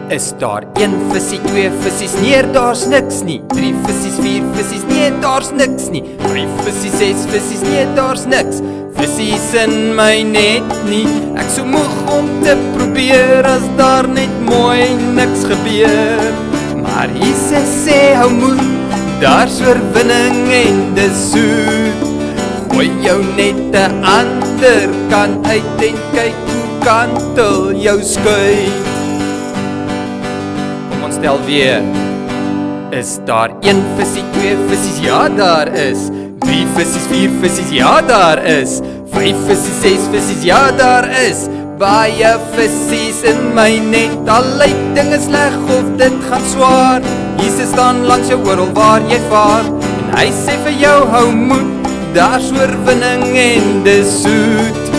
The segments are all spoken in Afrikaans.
Is daar 1 visie, 2 visies, nee daar's niks nie. 3 visies, 4 visies, nee daar's niks nie. 5 visies, 6 visies, nee daar's niks. Visies in my net nie. Ek so moeg om te probeer as daar net mooi niks gebeur. Maar Jesus sê hou moed, daar's oorwinning en dis soet. Gooi jou net 'n ander kant uit en kyk hoe kantel jou skui. Stel weer, is daar 1 visie, 2 visies, ja daar is. 3 visies, 4 visies, ja daar is. 5 visies, 6 visies, ja daar is. Baie visies in my net, al lyk dinge sleg of dit gaan swaar. Jesus staan langs jou oral waar jy vaar, en hy sê vir jou hou moed, daar's oorwinning en dis soet.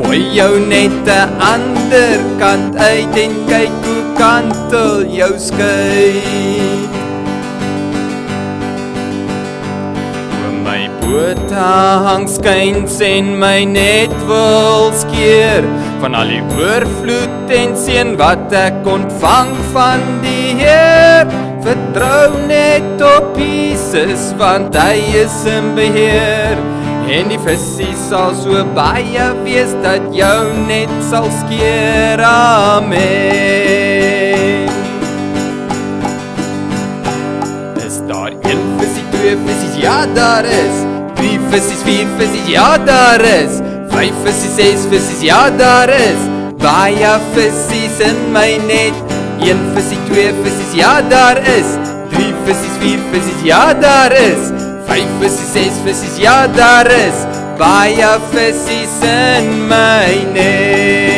Gooi jou net 'n ander kant uit en kyk hoe kantel jou skei. Oor my boot hang skuins en my net wil skeer, van al die oorvloed en seën wat ek ontvang van die Heer. Vertrou net op Jesus, want hy is in beheer. En die visie sal so baie wees, dat jou net sal skeer, amen. Is daar 1 visie, 2 visies, ja daar is. 3 visies, 4 visies, ja daar is. 5 visies, 6 visies, ja daar is. Baie visies in my net. 1 visie, 2 visies, ja daar is. 3 visies, 4 visies, ja daar is. 5 visies, 6 visies, ja daar is. Baie visies in my net.